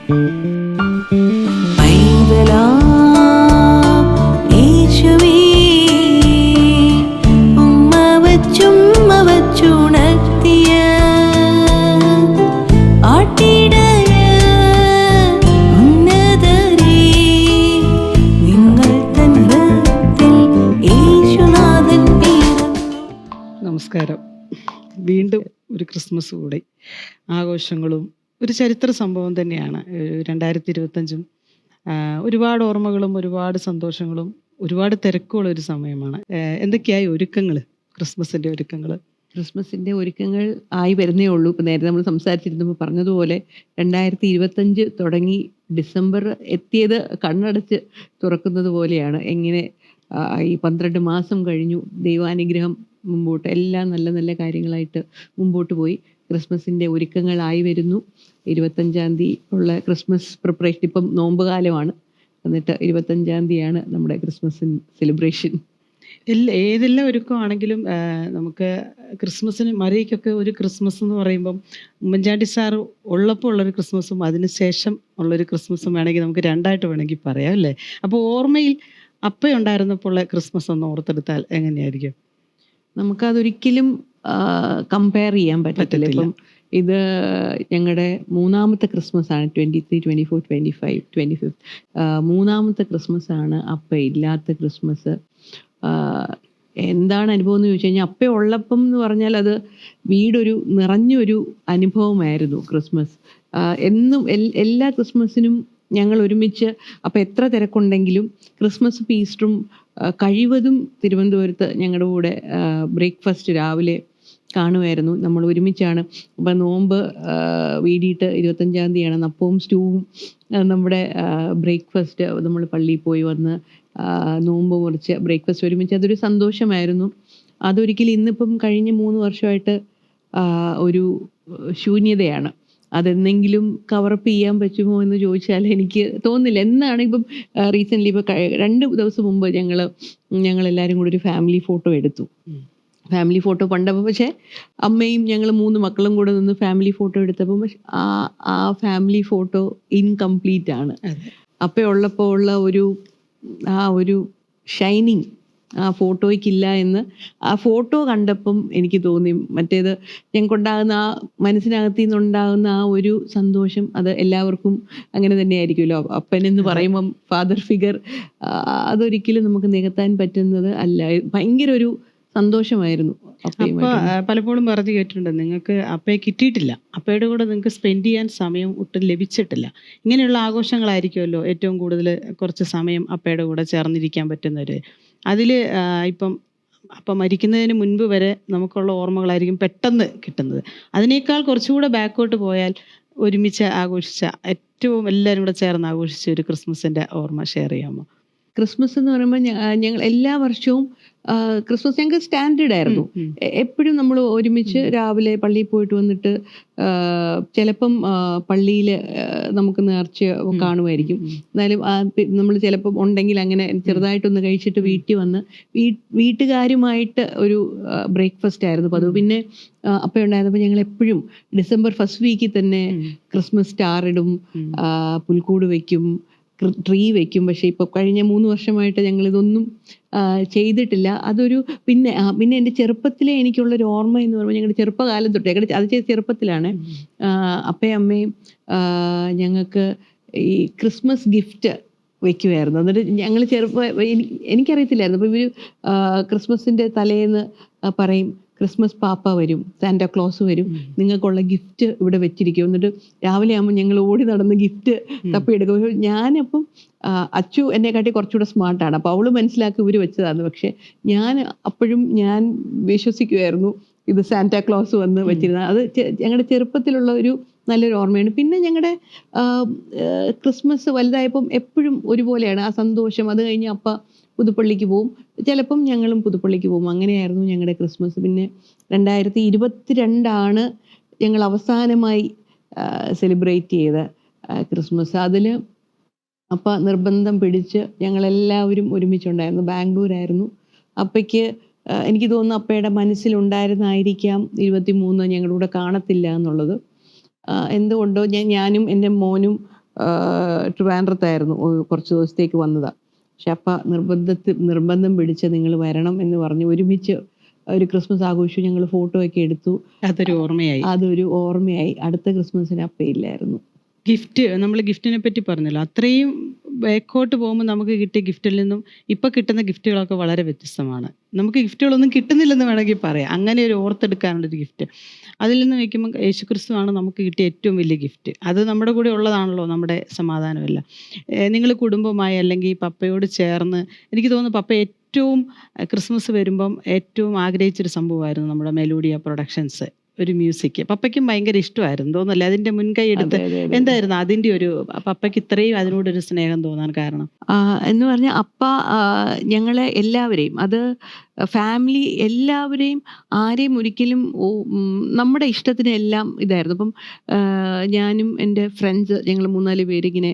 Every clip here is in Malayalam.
നമസ്കാരം. വീണ്ടും ഒരു ക്രിസ്മസ് കൂടി. ആഘോഷങ്ങളും ഒരു ചരിത്ര സംഭവം തന്നെയാണ് 2025. ഒരുപാട് ഓർമ്മകളും ഒരുപാട് സന്തോഷങ്ങളും ഒരുപാട് തിരക്കുള്ള ഒരു സമയമാണ്. എന്തൊക്കെയായി ഒരുക്കങ്ങൾ, ക്രിസ്മസിൻ്റെ ഒരുക്കങ്ങൾ? ക്രിസ്മസിൻ്റെ ഒരുക്കങ്ങൾ ആയി വരുന്നേ ഉള്ളൂ. ഇപ്പം നേരത്തെ നമ്മൾ സംസാരിച്ചിരുന്നപ്പോൾ പറഞ്ഞതുപോലെ 2025 തുടങ്ങി ഡിസംബർ എത്തിയത് കണ്ണടച്ച് തുറക്കുന്നത് പോലെയാണ്. എങ്ങനെ ഈ 12 മാസം കഴിഞ്ഞു, ദൈവാനുഗ്രഹം മുമ്പോട്ട് എല്ലാം നല്ല നല്ല കാര്യങ്ങളായിട്ട് മുമ്പോട്ട് പോയി. ക്രിസ്മസിൻ്റെ ഒരുക്കങ്ങളായി വരുന്നു. 25-ാം തീയതി ഉള്ള ക്രിസ്മസ് പ്രിപ്പറേഷൻ. ഇപ്പം നോമ്പ് കാലമാണ്, എന്നിട്ട് 25-ാം തീയതിയാണ് നമ്മുടെ ക്രിസ്മസ് സെലിബ്രേഷൻ. ഏതെല്ലാം ഒരുക്കമാണെങ്കിലും നമുക്ക് ക്രിസ്മസിന് മറിയയ്ക്കൊക്കെ ഒരു ക്രിസ്മസ് എന്ന് പറയുമ്പം ഉമ്മൻചാണ്ടി സാർ ഉള്ളപ്പോൾ ഉള്ളൊരു ക്രിസ്മസും അതിന് ശേഷം ഉള്ളൊരു ക്രിസ്മസും വേണമെങ്കിൽ നമുക്ക് രണ്ടായിട്ട് വേണമെങ്കിൽ പറയാം അല്ലേ? അപ്പോൾ ഓർമ്മയിൽ അപ്പയുണ്ടായിരുന്നപ്പോൾ ഉള്ള ക്രിസ്മസ് ഒന്ന് ഓർത്തെടുത്താൽ എങ്ങനെയായിരിക്കും? നമുക്കതൊരിക്കലും കമ്പയർ ചെയ്യാൻ പറ്റത്തില്ല. ഇപ്പം ഇത് ഞങ്ങളുടെ മൂന്നാമത്തെ ക്രിസ്മസ് ആണ്. 23, 24, 25, 25 മൂന്നാമത്തെ ക്രിസ്മസ് ആണ് അപ്പ ഇല്ലാത്ത ക്രിസ്മസ്. എന്താണ് അനുഭവം എന്ന് ചോദിച്ചു കഴിഞ്ഞാൽ, അപ്പ ഉള്ളപ്പം എന്ന് പറഞ്ഞാൽ അത് വീടൊരു നിറഞ്ഞൊരു അനുഭവമായിരുന്നു ക്രിസ്മസ്. എന്നും എല്ലാ ക്രിസ്മസിനും ഞങ്ങൾ ഒരുമിച്ച്, അപ്പം എത്ര തിരക്കുണ്ടെങ്കിലും ക്രിസ്മസും ഈസ്റ്ററും കഴിവതും തിരുവനന്തപുരത്ത് ഞങ്ങളുടെ കൂടെ ബ്രേക്ക്ഫാസ്റ്റ് രാവിലെ കാണുമായിരുന്നു. നമ്മൾ ഒരുമിച്ചാണ്. അപ്പം നോമ്പ് വീടിയിട്ട് 25-ാം തീയതിയാണ് അപ്പവും സ്റ്റൂവും നമ്മുടെ ബ്രേക്ക്ഫാസ്റ്റ്. നമ്മൾ പള്ളിയിൽ പോയി വന്ന് നോമ്പ് മുറിച്ച് ബ്രേക്ക്ഫാസ്റ്റ് ഒരുമിച്ച്, അതൊരു സന്തോഷമായിരുന്നു. അതൊരിക്കലും ഇന്നിപ്പം കഴിഞ്ഞ 3 വർഷമായിട്ട് ഒരു ശൂന്യതയാണ്. അതെന്തെങ്കിലും കവറപ്പ് ചെയ്യാൻ പറ്റുമോ എന്ന് ചോദിച്ചാൽ എനിക്ക് തോന്നുന്നില്ല. എന്നാണ് ഇപ്പം റീസെൻ്റ്ലി ഇപ്പോൾ 2 ദിവസം മുമ്പ് ഞങ്ങളെല്ലാവരും കൂടി ഒരു ഫാമിലി ഫോട്ടോ എടുത്തു. ഫാമിലി ഫോട്ടോ പണ്ടപ്പോൾ, പക്ഷേ അമ്മയും ഞങ്ങൾ 3 മക്കളും കൂടെ നിന്ന് ഫാമിലി ഫോട്ടോ എടുത്തപ്പോൾ പക്ഷെ ആ ഫാമിലി ഫോട്ടോ ഇൻകംപ്ലീറ്റ് ആണ്. അപ്പം ഉള്ളപ്പോൾ ഉള്ള ഒരു ഷൈനിങ് ആ ഫോട്ടോയ്ക്കില്ല എന്ന് ആ ഫോട്ടോ കണ്ടപ്പം എനിക്ക് തോന്നി. മറ്റേത് ഞങ്ങൾക്കുണ്ടാകുന്ന ആ മനസ്സിനകത്തു നിന്നുണ്ടാകുന്ന ആ ഒരു സന്തോഷം, അത് എല്ലാവർക്കും അങ്ങനെ തന്നെ ആയിരിക്കുമല്ലോ. അപ്പനെന്ന് പറയുമ്പം ഫാദർ ഫിഗർ, അതൊരിക്കലും നമുക്ക് നികത്താൻ പറ്റുന്നത് അല്ല. ഭയങ്കര ഒരു സന്തോഷമായിരുന്നു. പലപ്പോഴും പറഞ്ഞു കേട്ടിട്ടുണ്ട്, നിങ്ങൾക്ക് അപ്പയെ കിട്ടിയിട്ടില്ല, അപ്പയുടെ കൂടെ നിങ്ങൾക്ക് സ്പെൻഡ് ചെയ്യാൻ സമയം ഒട്ടും ലഭിച്ചിട്ടില്ല. ഇങ്ങനെയുള്ള ആഘോഷങ്ങളായിരിക്കുമല്ലോ ഏറ്റവും കൂടുതൽ കുറച്ച് സമയം അപ്പയുടെ കൂടെ ചേർന്നിരിക്കാൻ പറ്റുന്നവർ. അതിൽ അപ്പം മരിക്കുന്നതിന് മുൻപ് വരെ നമുക്കുള്ള ഓർമ്മകളായിരിക്കും പെട്ടെന്ന് കിട്ടുന്നത്. അതിനേക്കാൾ കുറച്ചുകൂടെ ബാക്കോട്ട് പോയാൽ ഒരുമിച്ച് ആഘോഷിച്ച, ഏറ്റവും എല്ലാവരും കൂടെ ചേർന്ന് ആഘോഷിച്ച ഒരു ക്രിസ്മസിൻ്റെ ഓർമ്മ ഷെയർ ചെയ്യാമോ? ക്രിസ്മസ് എന്ന് പറയുമ്പോൾ ഞങ്ങൾ എല്ലാ വർഷവും ക്രിസ്മസ് ഞങ്ങൾക്ക് സ്റ്റാൻഡേർഡ് ആയിരുന്നു. എപ്പോഴും നമ്മൾ ഒരുമിച്ച് രാവിലെ പള്ളിയിൽ പോയിട്ട് വന്നിട്ട് ചിലപ്പം പള്ളിയിൽ നമുക്ക് നേർച്ച കാണുമായിരിക്കും. എന്നാലും നമ്മൾ ചിലപ്പം ഉണ്ടെങ്കിൽ അങ്ങനെ ചെറുതായിട്ടൊന്ന് കഴിച്ചിട്ട് വീട്ടിൽ വന്ന് വീട്ടുകാരുമായിട്ട് ഒരു ബ്രേക്ക്ഫാസ്റ്റ് ആയിരുന്നു പതിവ്. പിന്നെ അപ്പം ഉണ്ടായിരുന്നപ്പോൾ ഞങ്ങൾ എപ്പോഴും ഡിസംബർ ഫസ്റ്റ് വീക്കിൽ തന്നെ ക്രിസ്മസ് സ്റ്റാർ ഇടും, പുൽക്കൂട് വയ്ക്കും, ട്രീ വെക്കും. പക്ഷേ ഇപ്പോൾ കഴിഞ്ഞ 3 വർഷമായിട്ട് ഞങ്ങളിതൊന്നും ചെയ്തിട്ടില്ല. അതൊരു പിന്നെ എൻ്റെ ചെറുപ്പത്തിലെ എനിക്കുള്ളൊരു ഓർമ്മ എന്ന് പറയുമ്പോൾ, ഞങ്ങളുടെ ചെറുപ്പകാലം തൊട്ട്, അത് ചെറുപ്പത്തിലാണ് അപ്പയും അമ്മയും ഞങ്ങൾക്ക് ഈ ക്രിസ്മസ് ഗിഫ്റ്റ് വയ്ക്കുമായിരുന്നു. എന്നിട്ട് ഞങ്ങൾ എനിക്കറിയത്തില്ലായിരുന്നു. അപ്പോൾ ഇവർ ക്രിസ്മസിൻ്റെ തലേന്ന് പറയും, ക്രിസ്മസ് പാപ്പ വരും, സാന്റാക്ലോസ് വരും, നിങ്ങൾക്കുള്ള ഗിഫ്റ്റ് ഇവിടെ വെച്ചിരിക്കും. എന്നിട്ട് രാവിലെ ആകുമ്പോൾ ഞങ്ങൾ ഓടി നടന്ന് ഗിഫ്റ്റ് തപ്പിയെടുക്കും. പക്ഷേ ഞാനപ്പം അച്ചു എന്നെക്കാട്ടി കുറച്ചുകൂടെ സ്മാർട്ടാണ്. അപ്പോൾ അവള് മനസ്സിലാക്കി ഇവർ വെച്ചതാണ്. പക്ഷെ ഞാൻ വിശ്വസിക്കുമായിരുന്നു ഇത് സാന്റാക്ലോസ് വന്ന് വെച്ചിരുന്നത്. അത് ഞങ്ങളുടെ ചെറുപ്പത്തിലുള്ള ഒരു നല്ലൊരു ഓർമ്മയാണ്. പിന്നെ ഞങ്ങളുടെ ക്രിസ്മസ് വലുതായപ്പം എപ്പോഴും ഒരുപോലെയാണ് ആ സന്തോഷം. അത് കഴിഞ്ഞ് അപ്പ പുതുപ്പള്ളിക്ക് പോവും, ചിലപ്പം ഞങ്ങളും പുതുപ്പള്ളിക്ക് പോവും. അങ്ങനെയായിരുന്നു ഞങ്ങളുടെ ക്രിസ്മസ്. പിന്നെ 2022 ഞങ്ങൾ അവസാനമായി സെലിബ്രേറ്റ് ചെയ്ത ക്രിസ്മസ്. അതിൽ അപ്പ നിർബന്ധം പിടിച്ച് ഞങ്ങളെല്ലാവരും ഒരുമിച്ചുണ്ടായിരുന്നു. ബാംഗ്ലൂരായിരുന്നു. അപ്പയ്ക്ക് എനിക്ക് തോന്നുന്നു അപ്പയുടെ മനസ്സിലുണ്ടായിരുന്നായിരിക്കാം 23 ഞങ്ങളുടെ കൂടെ കാണത്തില്ല എന്നുള്ളത്. എന്തുകൊണ്ടോ ഞാനും എൻ്റെ മോനും ട്രിവാൻഡ്രത്തായിരുന്നു കുറച്ച് ദിവസത്തേക്ക് വന്നതാണ്. പക്ഷെ അപ്പ നിർബന്ധം പിടിച്ച് നിങ്ങൾ വരണം എന്ന് പറഞ്ഞ് ഒരുമിച്ച് ഒരു ക്രിസ്മസ് ആഘോഷിച്ചു. ഞങ്ങൾ ഫോട്ടോ ഒക്കെ എടുത്തു. അതൊരു ഓർമ്മയായി. അടുത്ത ക്രിസ്മസിന് അപ്പയില്ലായിരുന്നു. നമ്മൾ ഗിഫ്റ്റിനെ പറ്റി പറഞ്ഞല്ലോ, അത്രയും ബാക്കോട്ട് പോകുമ്പോൾ നമുക്ക് കിട്ടിയ ഗിഫ്റ്റിൽ നിന്നും ഇപ്പം കിട്ടുന്ന ഗിഫ്റ്റുകളൊക്കെ വളരെ വ്യത്യസ്തമാണ്. നമുക്ക് ഗിഫ്റ്റുകളൊന്നും കിട്ടുന്നില്ലെന്ന് വേണമെങ്കിൽ പറയാം. അങ്ങനെ ഒരു ഓർത്തെടുക്കാനുള്ളൊരു ഗിഫ്റ്റ് അതിൽ നിന്ന് വയ്ക്കുമ്പോൾ യേശുക്രിസ്തുവാണ് നമുക്ക് കിട്ടിയ ഏറ്റവും വലിയ ഗിഫ്റ്റ്. അത് നമ്മുടെ കൂടെ ഉള്ളതാണല്ലോ നമ്മുടെ സമാധാനമല്ല. നിങ്ങൾ കുടുംബമായി അല്ലെങ്കിൽ പപ്പയോട് ചേർന്ന്, എനിക്ക് തോന്നുന്നു പപ്പ ഏറ്റവും ക്രിസ്മസ് വരുമ്പം ഏറ്റവും ആഗ്രഹിച്ചൊരു സംഭവമായിരുന്നു നമ്മുടെ മെലോഡിയ പ്രൊഡക്ഷൻസ്. ഒരു മ്യൂസിക് പപ്പയ്ക്കും ഭയങ്കര ഇഷ്ടമായിരുന്നു തോന്നല്ലേ, അതിന്റെ മുൻകൈ എടുത്ത്. എന്തായിരുന്നു അതിന്റെ ഒരു പപ്പയ്ക്ക് ഇത്രയും അതിനോടൊരു സ്നേഹം തോന്നാൻ കാരണം? എന്ന് പറഞ്ഞാൽ അപ്പ ഞങ്ങളെ എല്ലാവരെയും, അത് ഫാമിലി എല്ലാവരെയും, ആരെയും ഒരിക്കലും നമ്മുടെ ഇഷ്ടത്തിന് എല്ലാം ഇതായിരുന്നു. അപ്പം ഞാനും എൻ്റെ ഫ്രണ്ട്സ് ഞങ്ങൾ 3-4 പേരിങ്ങനെ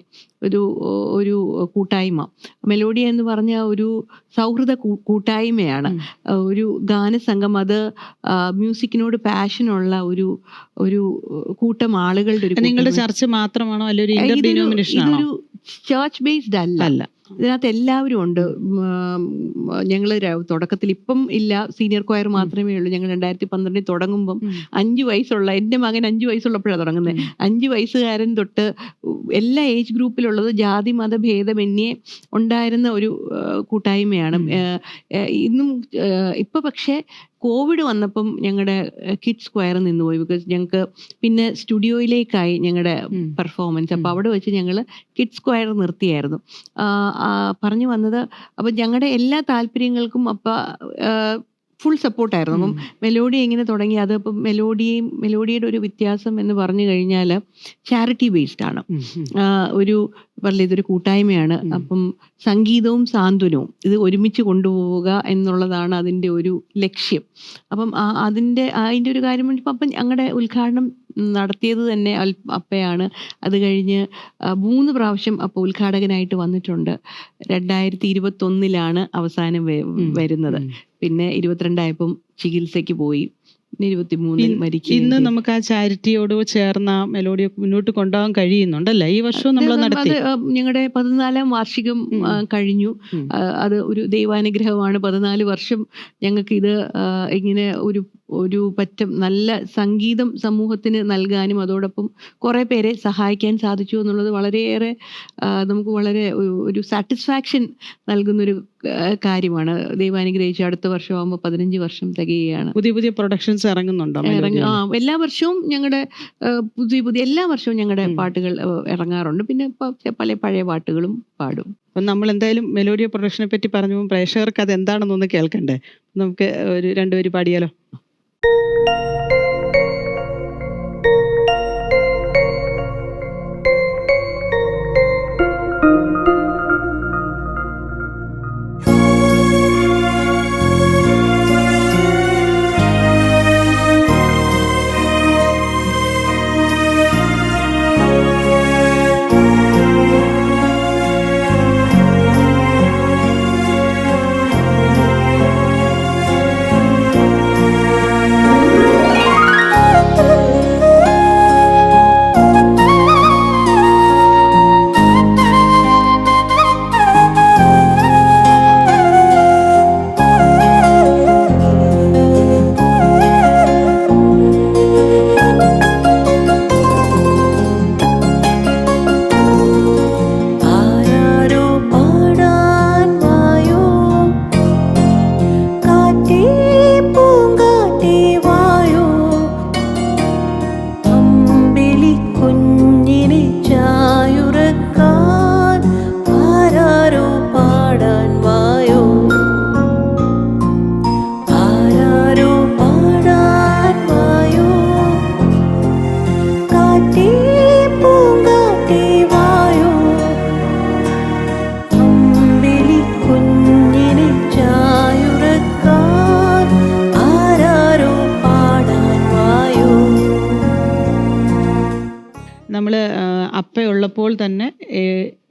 ഒരു കൂട്ടായ്മ, മെലോഡിയ എന്ന് പറഞ്ഞ ഒരു സൗഹൃദ കൂട്ടായ്മയാണ്, ഒരു ഗാനസംഘം. അത് മ്യൂസിക്കിനോട് പാഷനുള്ള ഒരു കൂട്ടം ആളുകളുടെ ഒരു. നിങ്ങളുടെ ചർച്ച മാത്രമാണോ അല്ല ഒരു ഇന്റർ ഡിനോമിനേഷൻ ആണോ? ഇതൊരു ചർച്ച് ബേസ്ഡ് അല്ല. ഇതിനകത്ത് എല്ലാവരും ഉണ്ട്. ഞങ്ങൾ തുടക്കത്തിൽ, ഇപ്പം ഇല്ല, സീനിയർ ക്വയർ മാത്രമേ ഉള്ളൂ. ഞങ്ങൾ 2012 തുടങ്ങുമ്പം 5 വയസ്സുള്ള എൻ്റെ മകൻ 5 വയസ്സുള്ളപ്പോഴാണ് തുടങ്ങുന്നത്. 5 വയസ്സുകാരൻ തൊട്ട് എല്ലാ ഏജ് ഗ്രൂപ്പിലുള്ളത്, ജാതി മത ഭേദമന്യേ ഉണ്ടായിരുന്ന ഒരു കൂട്ടായ്മയാണ്. ഇന്നും ഇപ്പം പക്ഷേ കോവിഡ് വന്നപ്പം ഞങ്ങളുടെ കിഡ്സ് സ്ക്വയർ നിന്നുപോയി. ബിക്കോസ് ഞങ്ങൾക്ക് പിന്നെ സ്റ്റുഡിയോയിലേക്കായി ഞങ്ങളുടെ പെർഫോമൻസ്. അപ്പോൾ അവിടെ വെച്ച് ഞങ്ങൾ കിഡ്സ് സ്ക്വയർ നിർത്തിയായിരുന്നു. പറഞ്ഞു വന്നത്, അപ്പം ഞങ്ങളുടെ എല്ലാ താല്പര്യങ്ങൾക്കും ഫുൾ സപ്പോർട്ടായിരുന്നു. അപ്പം മെലോഡി എങ്ങനെ തുടങ്ങി, അത് ഇപ്പം മെലോഡിയുടെ ഒരു വ്യത്യാസം എന്ന് പറഞ്ഞു കഴിഞ്ഞാൽ ചാരിറ്റി ബേസ്ഡ് ആണ്. ഇതൊരു കൂട്ടായ്മയാണ്. അപ്പം സംഗീതവും സാന്ത്വനവും ഇത് ഒരുമിച്ച് കൊണ്ടുപോവുക എന്നുള്ളതാണ് അതിൻ്റെ ഒരു ലക്ഷ്യം. അപ്പം അതിൻ്റെ ഒരു കാര്യം അപ്പം ഞങ്ങളുടെ ഉദ്ഘാടനം നടത്തിയത് തന്നെ അപ്പയാണ്. അത് കഴിഞ്ഞ് 3 പ്രാവശ്യം അപ്പോൾ ഉദ്ഘാടകനായിട്ട് വന്നിട്ടുണ്ട്. 2021 അവസാനം വരുന്നത്. പിന്നെ 22 ആയപ്പം ചികിത്സയ്ക്ക് പോയി. 23 മരിക്കും. ഇന്ന് നമുക്ക് ആ ചാരിറ്റിയോട് ചേർന്ന മെലോഡിയെ മുന്നോട്ട് കൊണ്ടുപോകാൻ കഴിയുന്നുണ്ടല്ലേ? ഈ വർഷവും നമ്മൾ നടത്തി. ഞങ്ങളുടെ 14ാം വാർഷികം കഴിഞ്ഞു. അത് ഒരു ദൈവാനുഗ്രഹമാണ്. 14 വർഷം ഞങ്ങൾക്ക് ഇത് ഇങ്ങനെ ഒരു പറ്റം നല്ല സംഗീതം സമൂഹത്തിന് നൽകാനും അതോടൊപ്പം കുറേ പേരെ സഹായിക്കാൻ സാധിച്ചു എന്നുള്ളത് വളരെയേറെ നമുക്ക് വളരെ ഒരു സാറ്റിസ്ഫാക്ഷൻ നൽകുന്നൊരു കാര്യമാണ്. ദൈവാനുഗ്രഹിച്ച് അടുത്ത വർഷമാകുമ്പോൾ 15 വർഷം തികയുകയാണ്. പുതിയ പ്രൊഡക്ഷൻസ് ഇറങ്ങുന്നുണ്ടോ? എല്ലാ വർഷവും ഞങ്ങളുടെ എല്ലാ വർഷവും ഞങ്ങളുടെ പാട്ടുകൾ ഇറങ്ങാറുണ്ട്. പിന്നെ പല പഴയ പാട്ടുകളും പാടും. അപ്പം നമ്മൾ എന്തായാലും മെലോഡിയ പ്രൊഡക്ഷനെ പറ്റി പറഞ്ഞപ്പോൾ പ്രേക്ഷകർക്ക് അത് എന്താണെന്നൊന്ന് കേൾക്കണ്ടേ? നമുക്ക് ഒരു 2 വരി പാടിയാലോ? അപ്പയുള്ളപ്പോൾ തന്നെ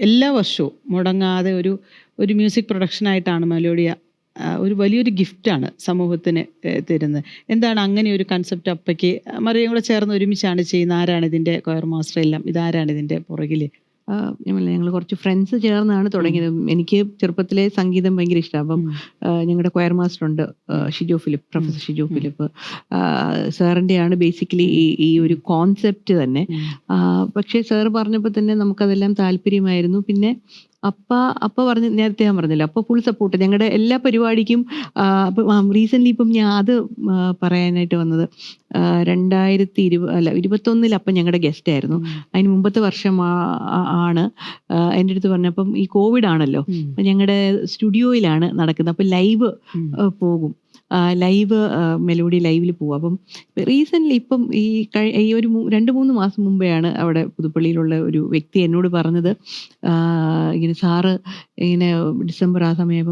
എല്ലാ വർഷവും മുടങ്ങാതെ ഒരു മ്യൂസിക് പ്രൊഡക്ഷനായിട്ടാണ് മെലോഡിയ ഒരു വലിയൊരു ഗിഫ്റ്റാണ് സമൂഹത്തിന് തരുന്നത്. എന്താണ് അങ്ങനെ ഒരു കൺസെപ്റ്റ് അപ്പയ്ക്ക്? മറിയം കൂടെ ചേർന്ന് ഒരുമിച്ചാണ് ചെയ്യുന്നത്. ആരാണ് ഇതിൻ്റെ കൊയർ മാസ്റ്റർ എല്ലാം? ഇതാരാണ് ഇതിൻ്റെ പുറകിൽ? ഞങ്ങൾ കുറച്ച് ഫ്രണ്ട്സ് ചേർന്നാണ് തുടങ്ങിയത്. എനിക്ക് ചെറുപ്പത്തിലെ സംഗീതം ഭയങ്കര ഇഷ്ടമാണ്. അപ്പം ഞങ്ങളുടെ കൊയർ മാസ്റ്റർ ഉണ്ട്, Shijo Philip, professor Shijo Philip. സാറിൻ്റെയാണ് ബേസിക്കലി ഈ ഒരു കോൺസെപ്റ്റ് തന്നെ. പക്ഷേ സാർ പറഞ്ഞപ്പോൾ തന്നെ നമുക്കതെല്ലാം താല്പര്യമായിരുന്നു. പിന്നെ അപ്പ പറഞ്ഞ്, നേരത്തെ ഞാൻ പറഞ്ഞല്ലോ, അപ്പ ഫുൾ സപ്പോർട്ട് ഞങ്ങളുടെ എല്ലാ പരിപാടിക്കും. അപ്പം റീസെൻ്റ്ലി ഇപ്പം ഞാൻ അത് പറയാനായിട്ട് വന്നത്, 2021 അപ്പം ഞങ്ങളുടെ ഗസ്റ്റ് ആയിരുന്നു. അതിന് മുമ്പത്തെ വർഷം ആണ് എൻ്റെ അടുത്ത് പറഞ്ഞപ്പം ഈ കോവിഡ് ആണല്ലോ, അപ്പം ഞങ്ങളുടെ സ്റ്റുഡിയോയിലാണ് നടക്കുന്നത്. അപ്പം ലൈവ് പോകും, ലൈവ് മെലോഡി ലൈവിൽ പോകും. അപ്പം റീസെൻ്റ്ലി ഇപ്പം ഈ ഒരു 2-3 മാസം മുമ്പെയാണ് അവിടെ പുതുപ്പള്ളിയിലുള്ള ഒരു വ്യക്തി എന്നോട് പറഞ്ഞത്, ഇങ്ങനെ സാറ് ഇങ്ങനെ ഡിസംബർ ആ സമയം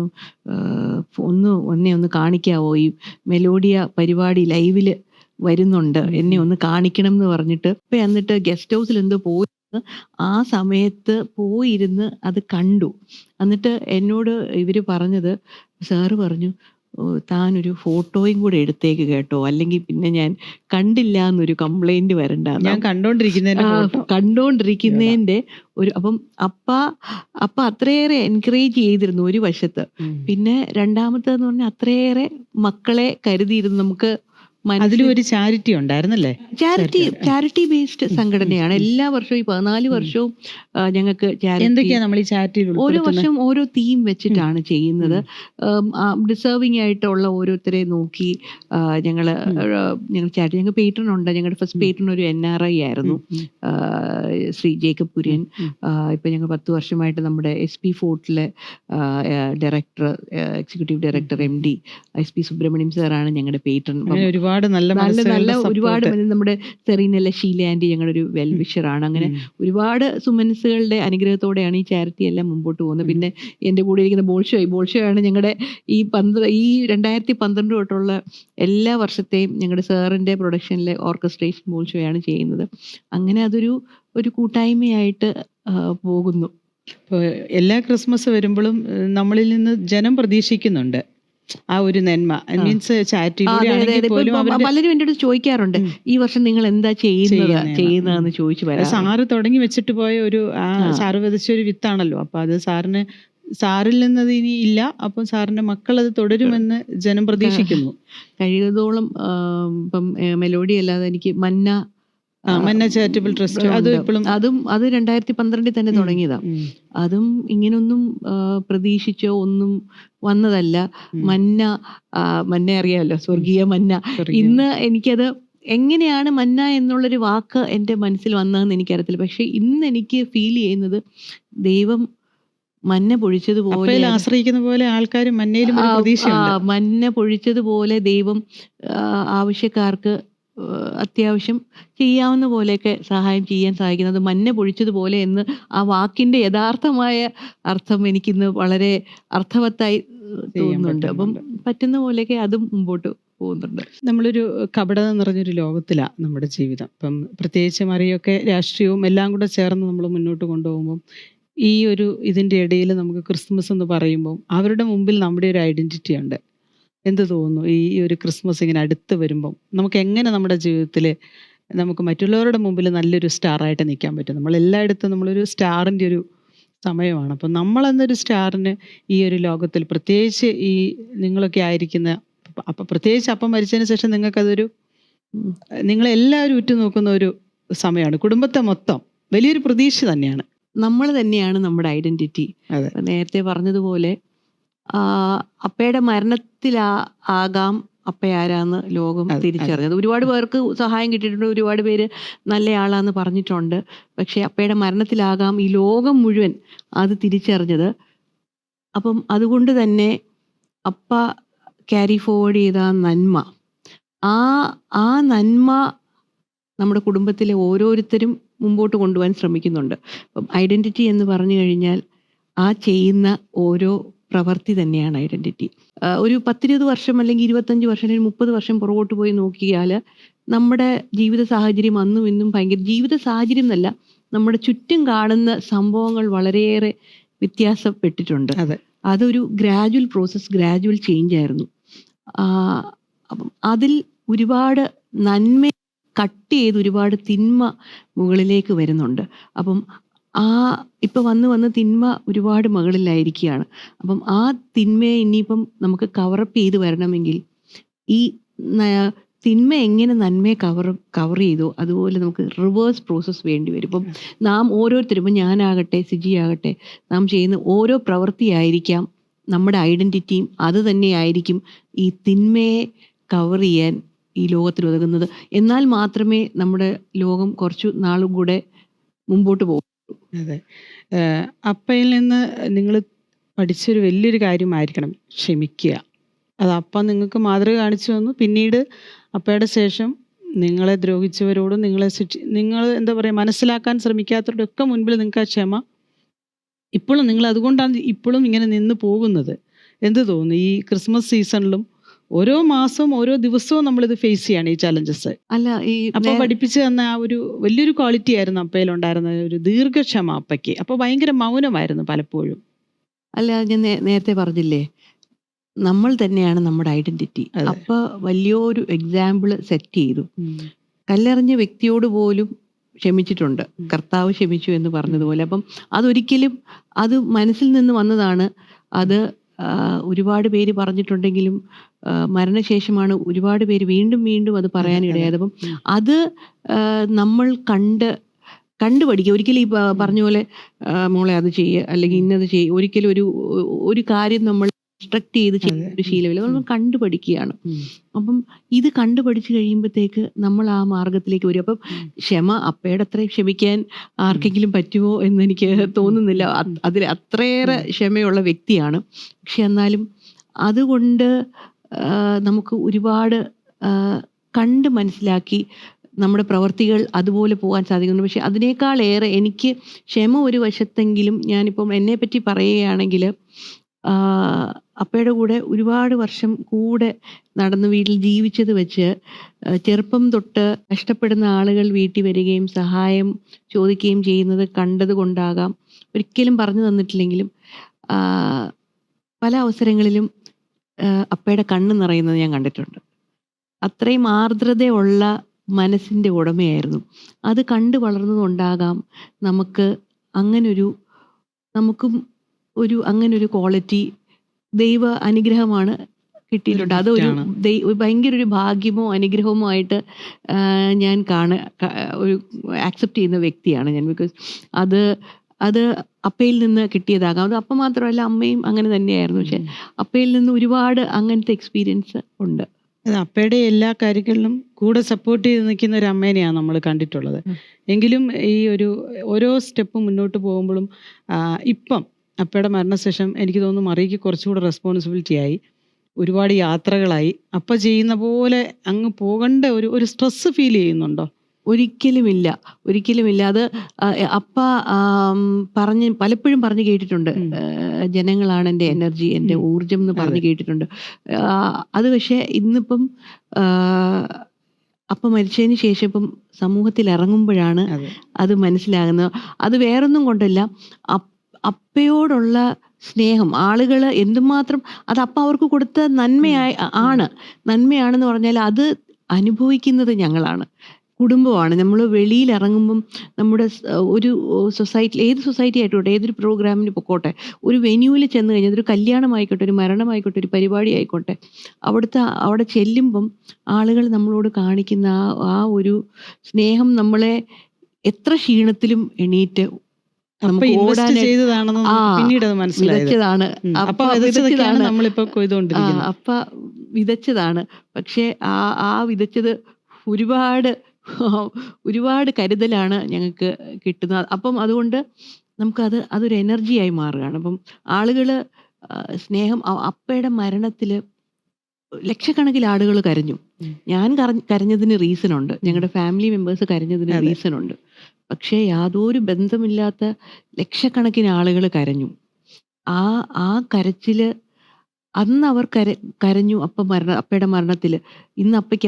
ഒന്ന് കാണിക്കാവോ, ഈ മെലോഡിയ പരിപാടി ലൈവിൽ വരുന്നുണ്ട്, എന്നെ ഒന്ന് കാണിക്കണം എന്ന് പറഞ്ഞിട്ട്. ഇപ്പം എന്നിട്ട് ഗസ്റ്റ് ഹൗസിൽ എന്തോ പോയി ആ സമയത്ത് പോയിരുന്ന് അത് കണ്ടു. എന്നിട്ട് എന്നോട് ഇവർ പറഞ്ഞത്, സാറ് പറഞ്ഞു, താനൊരു ഫോട്ടോയും കൂടെ എടുത്തേക്ക് കേട്ടോ, അല്ലെങ്കിൽ പിന്നെ ഞാൻ കണ്ടില്ല എന്നൊരു കംപ്ലൈന്റ് വരണ്ട. ഞാൻ കണ്ടോണ്ടിരിക്കുന്നതിന്റെ ഒരു അപ്പ അത്രയേറെ എൻകറേജ് ചെയ്തിരുന്നു ഒരു വശത്ത്. പിന്നെ രണ്ടാമത്തേന്ന് പറഞ്ഞാൽ അത്രയേറെ മക്കളെ കരുതിയിരുന്നു. നമുക്ക് അതിലും ഒരു ചാരിറ്റി ഉണ്ടായിരുന്നല്ലേ? ചാരിറ്റി ബേസ്ഡ് സംഘടനയാണ്. എല്ലാ വർഷവും ഈ 14 വർഷവും ഞങ്ങൾക്ക് ഓരോ വർഷം ഓരോ തീം വെച്ചിട്ടാണ് ചെയ്യുന്നത്. ഡിസേർവിംഗ് ആയിട്ടുള്ള ഓരോരുത്തരെ നോക്കി ഞങ്ങൾ ചാരിറ്റി. ഞങ്ങൾക്ക് പേട്രൺ ഉണ്ട്. ഞങ്ങളുടെ ഫസ്റ്റ് പേട്രൺ ഒരു NRI ആയിരുന്നു, ശ്രീ ജേക്കബ് കുര്യൻ. ഇപ്പൊ ഞങ്ങൾ 10 വർഷമായിട്ട് നമ്മുടെ SP ഫോർട്ടിലെ director, executive director MD SP Subramaniam സാറാണ് ഞങ്ങളുടെ പേട്രൺ. ഒരുപാട് നല്ല ഒരുപാട് നമ്മുടെ സെറീനല്ല ഷീല ആൻറ്റി ഞങ്ങളുടെ ഒരു വെൽവിഷറാണ്. അങ്ങനെ ഒരുപാട് സുമനസ്സുകളുടെ അനുഗ്രഹത്തോടെയാണ് ഈ ചാരിറ്റി എല്ലാം മുമ്പോട്ട് പോകുന്നത്. പിന്നെ എൻ്റെ കൂടെ ഇരിക്കുന്ന ബോൾഷോയാണ് ഞങ്ങളുടെ ഈ 2012 തൊട്ടുള്ള എല്ലാ വർഷത്തെയും ഞങ്ങളുടെ സാറിൻ്റെ പ്രൊഡക്ഷനിലെ ഓർക്കസ്ട്രേഷൻ ബോൾഷോയാണ് ചെയ്യുന്നത്. അങ്ങനെ ഒരു കൂട്ടായ്മയായിട്ട് പോകുന്നു. എല്ലാ ക്രിസ്മസ് വരുമ്പോഴും നമ്മളിൽ നിന്ന് ജനം പ്രതീക്ഷിക്കുന്നുണ്ട് ആ ഒരു നന്മ. മീൻസ് പലരും എൻ്റെ അടുത്ത് ചോദിക്കാറുണ്ട്, ഈ വർഷം നിങ്ങൾ എന്താ ചെയ്യുന്നതെന്ന് ചോദിച്ചു വരാം. സാറ് തുടങ്ങി വെച്ചിട്ട് പോയ സാറ് വിതച്ച ഒരു വിത്താണല്ലോ. അപ്പൊ അത് സാറിൽ നിന്നത് ഇനി ഇല്ല. അപ്പം സാറിന്റെ മക്കൾ അത് തുടരുമെന്ന് ജനം പ്രതീക്ഷിക്കുന്നു. കഴിയുന്നതോളം ഇപ്പം മെലോഡി അല്ലാതെ എനിക്ക് മന്ന ചാരിറ്റബിൾ ട്രസ്റ്റ് അത് 2012 തന്നെ തുടങ്ങിയതാ. അതും ഇങ്ങനൊന്നും പ്രതീക്ഷിച്ചോ ഒന്നും വന്നതല്ല. മന്ന അറിയാമല്ലോ, സ്വർഗീയ മന്ന. ഇന്ന് എനിക്കത് എങ്ങനെയാണ് മന്ന എന്നുള്ളൊരു വാക്ക് എൻ്റെ മനസ്സിൽ വന്നതെന്ന് എനിക്കറിയത്തില്ല. പക്ഷെ ഇന്ന് എനിക്ക് ഫീൽ ചെയ്യുന്നത് ദൈവം മന്ന പൊഴിച്ചതുപോലെ ആശ്രയിക്കുന്ന പോലെ ആൾക്കാർ മന്ന പൊഴിച്ചതുപോലെ ദൈവം ആവശ്യക്കാർക്ക് അത്യാവശ്യം ചെയ്യാവുന്ന പോലെയൊക്കെ സഹായം ചെയ്യാൻ സാധിക്കുന്നത് മന്ന പൊഴിച്ചതുപോലെ എന്ന് ആ വാക്കിന്റെ യഥാർത്ഥമായ അർത്ഥം എനിക്കിന്ന് വളരെ അർത്ഥവത്തായി തോന്നുന്നുണ്ട്. അപ്പം പറ്റുന്ന പോലെയൊക്കെ അതും മുമ്പോട്ട് പോകുന്നുണ്ട്. നമ്മളൊരു കപടത നിറഞ്ഞൊരു ലോകത്തിലാണ് നമ്മുടെ ജീവിതം. ഇപ്പം പ്രത്യേകിച്ച് മറിയൊക്കെ രാഷ്ട്രീയവും എല്ലാം കൂടെ ചേർന്ന് നമ്മൾ മുന്നോട്ട് കൊണ്ടുപോകുമ്പം ഈ ഇതിൻ്റെ ഇടയിൽ നമുക്ക് ക്രിസ്മസ് എന്ന് പറയുമ്പോൾ അവരുടെ മുമ്പിൽ നമ്മുടെ ഒരു ഐഡൻറ്റിറ്റി ഉണ്ട്. എന്ത് തോന്നുന്നു ഈ ഒരു ക്രിസ്മസ് ഇങ്ങനെ അടുത്ത് വരുമ്പം നമുക്ക് എങ്ങനെ നമ്മുടെ ജീവിതത്തിൽ നമുക്ക് മറ്റുള്ളവരുടെ മുമ്പിൽ നല്ലൊരു സ്റ്റാറായിട്ട് നിൽക്കാൻ പറ്റും? നമ്മളെല്ലായിടത്തും നമ്മളൊരു സ്റ്റാറിൻ്റെ ഒരു സമയമാണ്. അപ്പം നമ്മളെന്നൊരു സ്റ്റാറിന് ഈ ഒരു ലോകത്തിൽ പ്രത്യേകിച്ച് ഈ നിങ്ങളൊക്കെ ആയിരിക്കുന്ന പ്രത്യേകിച്ച് അപ്പം മരിച്ചതിന് ശേഷം നിങ്ങളെല്ലാവരും ഉറ്റുനോക്കുന്ന ഒരു സമയമാണ്. കുടുംബത്തെ മൊത്തം വലിയൊരു പ്രതീക്ഷ തന്നെയാണ്. നമ്മൾ തന്നെയാണ് നമ്മുടെ ഐഡന്റിറ്റി. നേരത്തെ പറഞ്ഞതുപോലെ അപ്പയുടെ മരണത്തിലാകാം അപ്പയാരാന്ന് ലോകം തിരിച്ചറിഞ്ഞത്. ഒരുപാട് പേർക്ക് സഹായം കിട്ടിയിട്ടുണ്ട്, ഒരുപാട് പേര് നല്ലയാളാന്ന് പറഞ്ഞിട്ടുണ്ട്. പക്ഷെ അപ്പയുടെ മരണത്തിലാകാം ഈ ലോകം മുഴുവൻ അത് തിരിച്ചറിഞ്ഞത്. അപ്പം അതുകൊണ്ട് തന്നെ അപ്പ ക്യാരി ഫോർവേഡ് ചെയ്ത നന്മ, ആ നന്മ നമ്മുടെ കുടുംബത്തിലെ ഓരോരുത്തരും മുമ്പോട്ട് കൊണ്ടുപോകാൻ ശ്രമിക്കുന്നുണ്ട്. അപ്പം ഐഡന്റിറ്റി എന്ന് പറഞ്ഞു കഴിഞ്ഞാൽ ആ ചെയ്യുന്ന ഓരോ പ്രവൃത്തി തന്നെയാണ് ഐഡന്റിറ്റി. ഒരു 10-20 വർഷം അല്ലെങ്കിൽ 25 വർഷം അല്ലെങ്കിൽ 30 വർഷം പുറകോട്ട് പോയി നോക്കിയാൽ നമ്മുടെ ജീവിത സാഹചര്യം അന്നും ഇന്നും ഭയങ്കര ജീവിത സാഹചര്യം എന്നല്ല, നമ്മുടെ ചുറ്റും കാണുന്ന സംഭവങ്ങൾ വളരെയേറെ വ്യത്യാസപ്പെട്ടിട്ടുണ്ട്. അതൊരു ഗ്രാജുവൽ പ്രോസസ്, ഗ്രാജുവൽ ചേഞ്ച് ആയിരുന്നു. അപ്പം അതിൽ ഒരുപാട് നന്മ കട്ട് ചെയ്ത് ഒരുപാട് തിന്മ മുകളിലേക്ക് വരുന്നുണ്ട്. അപ്പം ഇപ്പൊ വന്ന് തിന്മ ഒരുപാട് മകളിലായിരിക്കുകയാണ്. അപ്പം ആ തിന്മയെ ഇനിയിപ്പം നമുക്ക് കവറപ്പ് ചെയ്ത് വരണമെങ്കിൽ ഈ ന- തിന്മ എങ്ങനെ നന്മയെ കവർ ചെയ്തോ അതുപോലെ നമുക്ക് റിവേഴ്സ് പ്രോസസ്സ് വേണ്ടി വരും. ഇപ്പം നാം ഓരോരുത്തരും, ഇപ്പം ഞാനാകട്ടെ സിജി ആകട്ടെ, നാം ചെയ്യുന്ന ഓരോ പ്രവൃത്തിയായിരിക്കാം നമ്മുടെ ഐഡന്റിറ്റിയും അത് തന്നെയായിരിക്കും ഈ തിന്മയെ കവർ ചെയ്യാൻ ഈ ലോകത്തിൽ ഉതകുന്നത്. എന്നാൽ മാത്രമേ നമ്മുടെ ലോകം കുറച്ചു നാളും കൂടെ മുമ്പോട്ട് പോകും. അതെ. അപ്പയിൽ നിന്ന് നിങ്ങൾ പഠിച്ചൊരു വലിയൊരു കാര്യമായിരിക്കണം ക്ഷമിക്കുക. അത് അപ്പ നിങ്ങൾക്ക് മാതൃക കാണിച്ചു തന്നു. പിന്നീട് അപ്പയുടെ ശേഷം നിങ്ങളെ ദ്രോഹിച്ചവരോടും നിങ്ങൾ എന്താ പറയുക, മനസ്സിലാക്കാൻ ശ്രമിക്കാത്തവരുടെ ഒക്കെ മുൻപിൽ നിങ്ങൾക്ക് ആ ക്ഷമ ഇപ്പോഴും, നിങ്ങൾ അതുകൊണ്ടാണ് ഇപ്പോഴും ഇങ്ങനെ നിന്ന് പോകുന്നത്. എന്ത് തോന്നുന്നു ഈ ക്രിസ്മസ് സീസണിലും ഓരോ മാസവും ഓരോ ദിവസവും നമ്മളിത് ഫേസ് ചെയ്യാണ് ഈ ചലഞ്ചസ്. അല്ല, ഈ അപ്പൊ പഠിപ്പിച്ചു തന്ന ആ ഒരു വലിയൊരു ക്വാളിറ്റി ആയിരുന്നു അപ്പയിലുണ്ടായിരുന്ന ഒരു ദീർഘക്ഷമ. അപ്പയ്ക്ക് അപ്പൊ ഭയങ്കര മൗനമായിരുന്നു പലപ്പോഴും. അല്ല, ഞാൻ നേരത്തെ പറഞ്ഞില്ലേ, നമ്മൾ തന്നെയാണ് നമ്മുടെ ഐഡന്റിറ്റി. അതെ. അപ്പൊ വലിയൊരു എക്സാമ്പിൾ സെറ്റ് ചെയ്തു. കല്ലെറിഞ്ഞ വ്യക്തിയോട് പോലും ക്ഷമിച്ചിട്ടുണ്ട്, കർത്താവ് ക്ഷമിച്ചു എന്ന് പറഞ്ഞതുപോലെ. അപ്പം അതൊരിക്കലും അത് മനസ്സിൽ നിന്ന് വന്നതാണ്. അത് ഒരുപാട് പേര് പറഞ്ഞിട്ടുണ്ടെങ്കിലും മരണശേഷമാണ് ഒരുപാട് പേര് വീണ്ടും വീണ്ടും അത് പറയാനിടയായത്. അപ്പം അത് നമ്മൾ കണ്ടുപഠിക്കുക. ഒരിക്കലും ഈ പറഞ്ഞ പോലെ മോളെ അത് ചെയ്യുക അല്ലെങ്കിൽ ഇന്നത് ചെയ്യുക, ഒരിക്കലും ഒരു കാര്യം നമ്മൾ ഇൻസ്ട്രക്ട് ചെയ്ത് ചെയ്യുന്ന ഒരു ശീലമില്ല. നമ്മൾ കണ്ടുപഠിക്കുകയാണ്. അപ്പം ഇത് കണ്ടുപഠിച്ചു കഴിയുമ്പോഴത്തേക്ക് നമ്മൾ ആ മാർഗത്തിലേക്ക് വരും. അപ്പം ക്ഷമ അപ്പയുടെ അത്രയും ക്ഷമിക്കാൻ ആർക്കെങ്കിലും പറ്റുമോ എന്ന് എനിക്ക് തോന്നുന്നില്ല. അതിൽ അത്രയേറെ ക്ഷമയുള്ള വ്യക്തിയാണ്. പക്ഷെ എന്നാലും അതുകൊണ്ട് നമുക്ക് ഒരുപാട് കണ്ട് മനസ്സിലാക്കി നമ്മുടെ പ്രവർത്തികൾ അതുപോലെ പോകാൻ സാധിക്കുന്നു. പക്ഷെ അതിനേക്കാളേറെ എനിക്ക് ക്ഷമ ഒരു വശത്തെങ്കിലും, ഞാനിപ്പം എന്നെ പറ്റി പറയുകയാണെങ്കിൽ അപ്പയുടെ കൂടെ ഒരുപാട് വർഷം കൂടെ നടന്ന് വീട്ടിൽ ജീവിച്ചത് വെച്ച് ചെറുപ്പം തൊട്ട് കഷ്ടപ്പെടുന്ന ആളുകൾ വീട്ടിൽ വരികയും സഹായം ചോദിക്കുകയും ചെയ്യുന്നത് കണ്ടത് കൊണ്ടാകാം, ഒരിക്കലും പറഞ്ഞു തന്നിട്ടില്ലെങ്കിലും പല അവസരങ്ങളിലും അപ്പയുടെ കണ്ണ് നിറയുന്നത് ഞാൻ കണ്ടിട്ടുണ്ട്. അത്രയും ആർദ്രതയുള്ള മനസ്സിൻ്റെ ഉടമയായിരുന്നു. അത് കണ്ടു വളർന്നതുകൊണ്ടാകാം നമുക്കും അങ്ങനൊരു ക്വാളിറ്റി ദൈവ അനുഗ്രഹമാണ് കിട്ടിയിട്ടുണ്ട്. അതൊരു ഭയങ്കര ഒരു ഭാഗ്യമോ അനുഗ്രഹമോ ആയിട്ട് ഞാൻ ഒരു ആക്സെപ്റ്റ് ചെയ്യുന്ന വ്യക്തിയാണ് ഞാൻ. ബിക്കോസ് അത് അപ്പയിൽ നിന്ന് കിട്ടിയതാകാം. അത് അപ്പ മാത്രമല്ല, അമ്മയും അങ്ങനെ തന്നെയായിരുന്നു. പക്ഷെ അപ്പയിൽ നിന്ന് ഒരുപാട് അങ്ങനത്തെ എക്സ്പീരിയൻസ് ഉണ്ട്. അപ്പയുടെ എല്ലാ കാര്യങ്ങളിലും കൂടെ സപ്പോർട്ട് ചെയ്ത് നിൽക്കുന്ന ഒരു അമ്മേനെയാണ് നമ്മൾ കണ്ടിട്ടുള്ളത്. എങ്കിലും ഈ ഓരോ സ്റ്റെപ്പ് മുന്നോട്ട് പോകുമ്പോഴും ഇപ്പം അപ്പയുടെ മരണശേഷം എനിക്ക് തോന്നുന്നു മറിയയ്ക്ക് കുറച്ചുകൂടെ റെസ്പോൺസിബിലിറ്റി ആയി, ഒരുപാട് യാത്രകളായി. അപ്പ ചെയ്യുന്ന പോലെ അങ്ങ് പോകേണ്ട ഒരു സ്ട്രെസ് ഫീൽ ചെയ്യുന്നുണ്ടോ? ഒരിക്കലുമില്ല. അത് അപ്പ പലപ്പോഴും പറഞ്ഞു കേട്ടിട്ടുണ്ട്. ജനങ്ങളാണ് എൻ്റെ എനർജി, എൻ്റെ ഊർജം എന്ന് പറഞ്ഞു കേട്ടിട്ടുണ്ട്. അത് പക്ഷേ ഇന്നിപ്പം അപ്പ മരിച്ചതിന് ശേഷം ഇപ്പം സമൂഹത്തിൽ ഇറങ്ങുമ്പോഴാണ് അത് മനസ്സിലാകുന്നത്. അത് വേറൊന്നും കൊണ്ടല്ല, അപ്പയോടുള്ള സ്നേഹം ആളുകൾ എന്തുമാത്രം, അത് അപ്പ അവർക്ക് കൊടുത്ത നന്മയാണെന്ന് പറഞ്ഞാൽ അത് അനുഭവിക്കുന്നത് ഞങ്ങളാണ്, കുടുംബമാണ്. നമ്മൾ വെളിയിൽ ഇറങ്ങുമ്പം നമ്മുടെ ഒരു സൊസൈറ്റി, ഏത് സൊസൈറ്റി ആയിക്കോട്ടെ, ഏതൊരു പ്രോഗ്രാമിന് പൊക്കോട്ടെ, ഒരു വെന്യൂവിൽ ചെന്ന് കഴിഞ്ഞാൽ ഒരു കല്യാണമായിക്കോട്ടെ, ഒരു മരണമായിക്കോട്ടെ, ഒരു പരിപാടി ആയിക്കോട്ടെ, അവിടെ ചെല്ലുമ്പം ആളുകൾ നമ്മളോട് കാണിക്കുന്ന ആ ഒരു സ്നേഹം നമ്മളെ എത്ര ക്ഷീണത്തിലും എണീറ്റ് വിതച്ചതാണ്. അപ്പ വിതച്ചതാണ്. പക്ഷെ ആ വിതച്ചത് ഒരുപാട് കരുതലാണ് ഞങ്ങൾക്ക് കിട്ടുന്നത്. അപ്പം അതുകൊണ്ട് അതൊരു എനർജിയായി മാറുകയാണ്. അപ്പം ആളുകൾ സ്നേഹം, അപ്പയുടെ മരണത്തിൽ ലക്ഷക്കണക്കിന് ആളുകൾ കരഞ്ഞു. ഞാൻ കരഞ്ഞതിന് റീസൺ ഉണ്ട്, ഞങ്ങളുടെ ഫാമിലി മെമ്പേഴ്സ് കരഞ്ഞതിന് റീസൺ ഉണ്ട്. പക്ഷേ യാതൊരു ബന്ധമില്ലാത്ത ലക്ഷക്കണക്കിന് ആളുകൾ കരഞ്ഞു. ആ കരച്ചില് അന്ന് അവർ കരഞ്ഞു അപ്പയുടെ മരണത്തില്. ഇന്ന് അപ്പയ്ക്ക്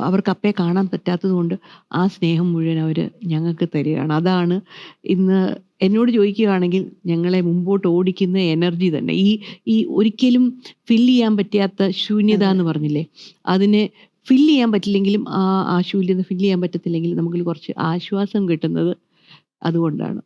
അവർക്ക് അപ്പയെ കാണാൻ പറ്റാത്തത് കൊണ്ട് ആ സ്നേഹം മുഴുവൻ അവർ ഞങ്ങൾക്ക് തരികയാണ്. അതാണ് ഇന്ന് എന്നോട് ചോദിക്കുകയാണെങ്കിൽ ഞങ്ങളെ മുമ്പോട്ട് ഓടിക്കുന്ന എനർജി തന്നെ. ഈ ഒരിക്കലും ഫില്ല് ചെയ്യാൻ പറ്റാത്ത ശൂന്യത എന്ന് പറഞ്ഞില്ലേ, അതിനെ ഫില്ല് ചെയ്യാൻ പറ്റില്ലെങ്കിലും ആ ശൂന്യത ഫില്ല് ചെയ്യാൻ പറ്റത്തില്ലെങ്കിലും നമുക്ക് കുറച്ച് ആശ്വാസം കിട്ടുന്നത് അതുകൊണ്ടാണ്.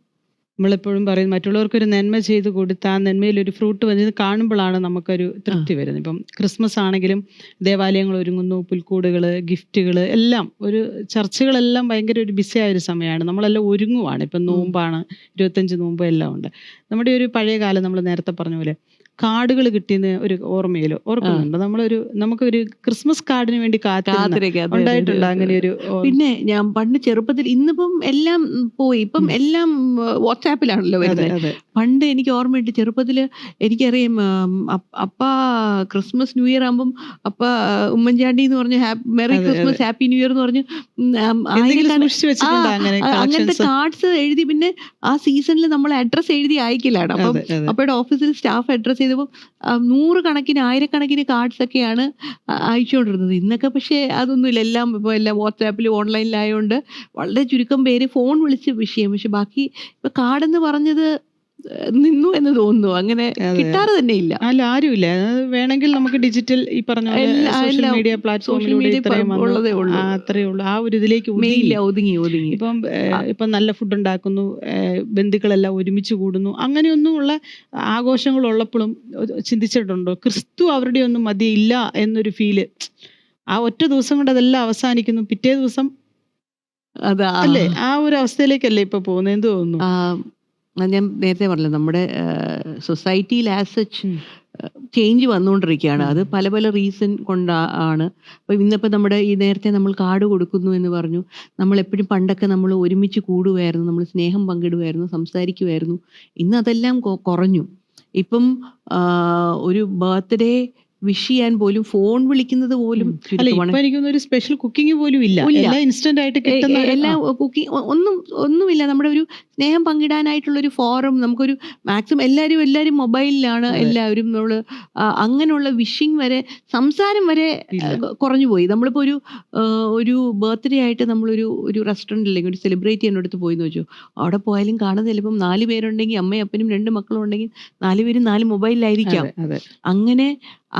നമ്മളെപ്പോഴും പറയും മറ്റുള്ളവർക്കൊരു നന്മ ചെയ്ത് കൊടുത്ത് ആ നന്മയിലൊരു ഫ്രൂട്ട് വന്നത് കാണുമ്പോഴാണ് നമുക്കൊരു തൃപ്തി വരുന്നത്. ഇപ്പം ക്രിസ്മസ് ആണെങ്കിലും ദേവാലയങ്ങൾ ഒരുങ്ങുന്നു, പുൽക്കൂടുകൾ, ഗിഫ്റ്റുകൾ എല്ലാം ഒരു ചർച്ചകളെല്ലാം ഭയങ്കര ഒരു ബിസി ആയ ഒരു സമയമാണ്. നമ്മളെല്ലാം ഒരുങ്ങുവാണ്. ഇപ്പം നോമ്പാണ്, 25 നോമ്പ് എല്ലാം ഉണ്ട്. നമ്മുടെ ഒരു പഴയ കാലം നമ്മൾ നേരത്തെ പറഞ്ഞ പോലെ കാർഡുകൾ കിട്ടിയെന്ന് ഒരു ഓർമ്മയിലോ ഓർക്കുന്നുണ്ട്. നമുക്കൊരു ക്രിസ്മസ് കാർഡിന് വേണ്ടി ഉണ്ടായിട്ടുണ്ട് അങ്ങനെ ഒരു. പിന്നെ ഞാൻ പണ്ട് ചെറുപ്പത്തിൽ, ഇന്നിപ്പം എല്ലാം പോയി, ഇപ്പം എല്ലാം വാട്സാപ്പിലാണല്ലോ വരുന്നത്. പണ്ട് എനിക്ക് ഓർമ്മയുണ്ട്, ചെറുപ്പത്തില് എനിക്കറിയാം അപ്പ ക്രിസ്മസ് ന്യൂ ഇയർ ആകുമ്പം അപ്പ ഉമ്മൻചാണ്ടി എന്ന് പറഞ്ഞ് merry Christmas happy new year എന്ന് പറഞ്ഞ് അങ്ങനത്തെ കാർഡ്സ് എഴുതി. പിന്നെ ആ സീസണിൽ നമ്മൾ അഡ്രസ് എഴുതി അയക്കലാണ്. അപ്പം അപ്പയുടെ ഓഫീസിൽ സ്റ്റാഫ് അഡ്രസ് ചെയ്തപ്പോൾ 100 കണക്കിന് 1000 കാർഡ്സ് ഒക്കെയാണ് അയച്ചുകൊണ്ടിരുന്നത്. ഇന്നൊക്കെ പക്ഷേ അതൊന്നുമില്ല. എല്ലാം ഇപ്പോൾ എല്ലാം വാട്സാപ്പിൽ ഓൺലൈനിലായതുകൊണ്ട് വളരെ ചുരുക്കം പേര് ഫോൺ വിളിച്ച് വിഷയം. പക്ഷെ ബാക്കി ഇപ്പൊ കാർഡെന്ന് പറഞ്ഞത് നിന്നു എന്ന് തോന്നുന്നു. അങ്ങനെ കിട്ടാറ് തന്നെ ഇല്ല. അല്ല, ആരുമില്ല. വേണമെങ്കിൽ നമുക്ക് ഡിജിറ്റൽ ഈ പറഞ്ഞ സോഷ്യൽ മീഡിയ പ്ലാറ്റ്ഫോമിലൂടെ അത്രേ ഉള്ളൂ. ആ ഒരു ഇതിലേക്ക് ഒതുങ്ങി. ഇപ്പം നല്ല ഫുഡ് ഉണ്ടാക്കുന്നു, ബന്ധുക്കളെല്ലാം ഒരുമിച്ച് കൂടുന്നു. അങ്ങനെയൊന്നുമുള്ള ആഘോഷങ്ങൾ ഉള്ളപ്പോഴും ചിന്തിച്ചിട്ടുണ്ടോ ക്രിസ്തു അവരുടെ ഒന്നും മതിയില്ല എന്നൊരു ഫീല്? ആ ഒറ്റ ദിവസം കൊണ്ട് അതെല്ലാം അവസാനിക്കുന്നു. പിറ്റേ ദിവസം അല്ലേ ആ ഒരു അവസ്ഥയിലേക്കല്ലേ ഇപ്പൊ പോകുന്നത്? എന്ത് തോന്നുന്നു? ഞാൻ നേരത്തെ പറഞ്ഞല്ലോ, നമ്മുടെ സൊസൈറ്റിയിൽ ആസ് സച്ച് ചേഞ്ച് വന്നുകൊണ്ടിരിക്കുകയാണ്. അത് പല പല റീസൺ കൊണ്ടാണ്. അപ്പോൾ ഇന്നിപ്പോൾ നമ്മുടെ ഈ നേരത്തെ നമ്മൾ കാർഡ് കൊടുക്കുന്നു എന്ന് പറഞ്ഞു. നമ്മളെപ്പോഴും പണ്ടൊക്കെ നമ്മൾ ഒരുമിച്ച് കൂടുമായിരുന്നു, നമ്മൾ സ്നേഹം പങ്കിടുമായിരുന്നു, സംസാരിക്കുമായിരുന്നു. ഇന്ന് അതെല്ലാം കുറഞ്ഞു. ഇപ്പം ഒരു ബർത്ത്ഡേ വിഷ് ചെയ്യാൻ പോലും ഫോൺ വിളിക്കുന്നത് പോലും ഒരു സ്പെഷ്യൽ കുക്കിംഗ് പോലും ഇല്ല. ഇൻസ്റ്റന്റ് ആയിട്ട് കിട്ടുന്ന എല്ലാം കുക്കിംഗ് ഒന്നുമില്ല. നമ്മുടെ ഒരു സ്നേഹം പങ്കിടാനായിട്ടുള്ള ഒരു ഫോറം നമുക്കൊരു മാക്സിമം എല്ലാവരും മൊബൈലിലാണ്. എല്ലാവരും നമ്മൾ അങ്ങനെയുള്ള വിഷിങ് വരെ, സംസാരം വരെ കുറഞ്ഞു പോയി. നമ്മളിപ്പോൾ ഒരു ബർത്ത്ഡേ ആയിട്ട് നമ്മളൊരു റെസ്റ്റോറൻറ്റ് അല്ലെങ്കിൽ ഒരു സെലിബ്രേറ്റ് ചെയ്യുന്നിടത്ത് പോയി എന്ന് വെച്ചു, അവിടെ പോയാലും കാണുന്നത് ചിലപ്പം 4 പേരുണ്ടെങ്കിൽ അമ്മയും അപ്പനും 2 മക്കളും ഉണ്ടെങ്കിൽ 4 പേരും 4 മൊബൈലിലായിരിക്കാം.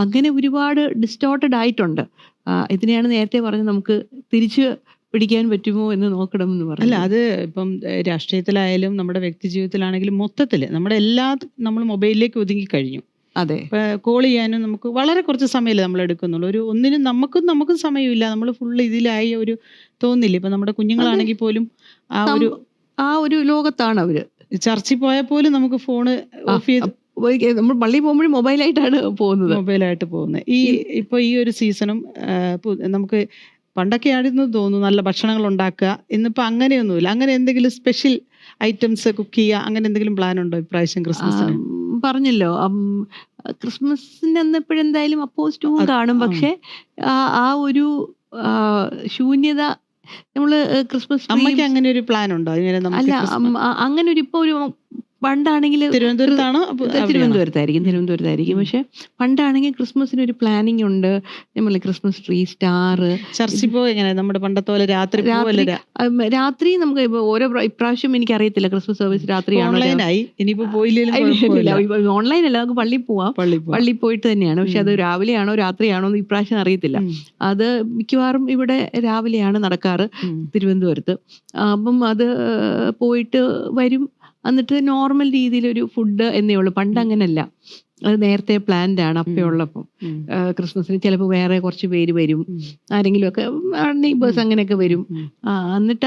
അങ്ങനെ ഒരുപാട് ഡിസ്റ്റോർട്ടഡ് ആയിട്ടുണ്ട്. ഇതിനെയാണ് നേരത്തെ പറഞ്ഞത് നമുക്ക് തിരിച്ച് പിടിക്കാൻ പറ്റുമോ എന്ന് നോക്കണം എന്ന് പറഞ്ഞു. അല്ല, അത് ഇപ്പം രാഷ്ട്രീയത്തിലായാലും നമ്മുടെ വ്യക്തി ജീവിതത്തിലാണെങ്കിലും മൊത്തത്തിൽ നമ്മൾ മൊബൈലിലേക്ക് ഒതുങ്ങി കഴിഞ്ഞു. അതെ, കോൾ ചെയ്യാനും നമുക്ക് വളരെ കുറച്ച് സമയമല്ലേ നമ്മൾ എടുക്കുന്നുള്ളൂ. ഒന്നിനും നമുക്കും സമയമില്ല. നമ്മൾ ഫുള്ള് ഇതിലായി ഒരു തോന്നില്ല. ഇപ്പൊ നമ്മുടെ കുഞ്ഞുങ്ങളാണെങ്കിൽ പോലും ആ ഒരു ലോകത്താണ് അവര്. ചർച്ചിൽ പോയാൽ പോലും നമുക്ക് ഫോണ് ഓഫ് ചെയ്ത് നമ്മൾ പള്ളിയിൽ പോകുമ്പോഴും മൊബൈലായിട്ട് പോകുന്നത്. ഈ ഒരു സീസണും നമുക്ക് പണ്ടൊക്കെ ആയിരുന്നു തോന്നുന്നു നല്ല ഭക്ഷണങ്ങൾ ഉണ്ടാക്കുക. ഇന്നിപ്പോ അങ്ങനെയൊന്നുമില്ല. അങ്ങനെ എന്തെങ്കിലും സ്പെഷ്യൽ ഐറ്റംസ് കുക്ക് ചെയ്യുക, അങ്ങനെ എന്തെങ്കിലും പ്ലാൻ ഉണ്ടോ ഇപ്രാവശ്യം ക്രിസ്മസിന്? പറഞ്ഞല്ലോ, ക്രിസ്മസിന് എപ്പോഴെന്തായാലും അപ്പോ സ്റ്റൂവും കാണും. പക്ഷെ ആ ഒരു ശൂന്യത നമ്മള് ക്രിസ്മസ് അമ്മയ്ക്ക് അങ്ങനെ ഒരു പ്ലാൻ ഉണ്ടോ? അല്ല, അങ്ങനെ ഇപ്പൊ ഒരു പണ്ടാണെങ്കിൽ തിരുവനന്തപുരത്തായിരിക്കും. പക്ഷെ പണ്ടാണെങ്കിൽ ക്രിസ്മസിന് ഒരു പ്ലാനിങ് ഉണ്ട്. നമ്മളെ ക്രിസ്മസ് ട്രീ, സ്റ്റാർ, ചർച്ചിൽ പോയി നമ്മുടെ പണ്ടത്തെ പോലെ രാത്രി നമുക്ക് ഓരോ ഇപ്രാവശ്യം എനിക്ക് അറിയത്തില്ല ക്രിസ്മസ് സർവീസ് രാത്രിയാണോ. ഓൺലൈൻ അല്ല, നമുക്ക് പള്ളിയിൽ പോവാം. പള്ളിയിൽ പോയിട്ട് തന്നെയാണ്. പക്ഷെ അത് രാവിലെയാണോ രാത്രിയാണോ എന്ന് ഇപ്രാവശ്യം അറിയത്തില്ല. അത് മിക്കവാറും ഇവിടെ രാവിലെയാണ് നടക്കാറ് തിരുവനന്തപുരത്ത്. അപ്പം അത് പോയിട്ട് വരും. എന്നിട്ട് നോർമൽ രീതിയിലൊരു ഫുഡ് എന്നേ ഉള്ളൂ. പണ്ട് അങ്ങനല്ല, അത് നേരത്തെ പ്ലാൻഡ് ആണ്. അപ്പയുള്ളപ്പം ക്രിസ്മസിന് ചിലപ്പോൾ വേറെ കുറച്ച് പേര് വരും, ആരെങ്കിലും ഒക്കെ നെയ്ബേഴ്സ് അങ്ങനെയൊക്കെ വരും. എന്നിട്ട്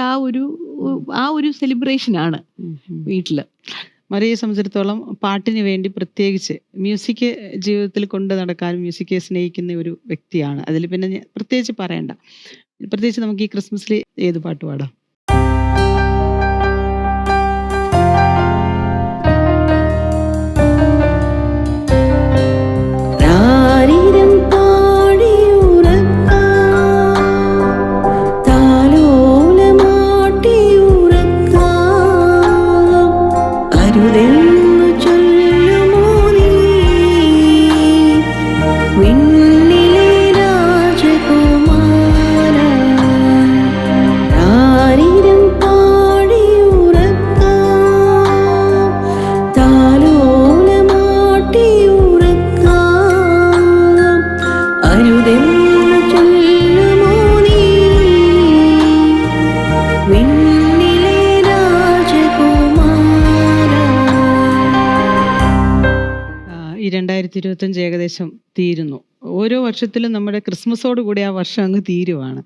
ആ ഒരു സെലിബ്രേഷൻ ആണ് വീട്ടില്. മറിയെ സംബന്ധിച്ചിടത്തോളം പാട്ടിന് വേണ്ടി പ്രത്യേകിച്ച് മ്യൂസിക് ജീവിതത്തിൽ കൊണ്ട് നടക്കാനും മ്യൂസിക് സ്നേഹിക്കുന്ന ഒരു വ്യക്തിയാണ്. അതിൽ പിന്നെ പ്രത്യേകിച്ച് പറയണ്ട. പ്രത്യേകിച്ച് നമുക്ക് ഈ ക്രിസ്മസിൽ ഏത് പാട്ട് പാടാം? വിണ്ണിലെ രാജകുമാരൻ ഈ 2025 ഏകദേശം തീരുന്നു. ഓരോ വർഷത്തിലും നമ്മുടെ ക്രിസ്മസോട് കൂടി ആ വർഷം അങ്ങ് തീരുവാണ്.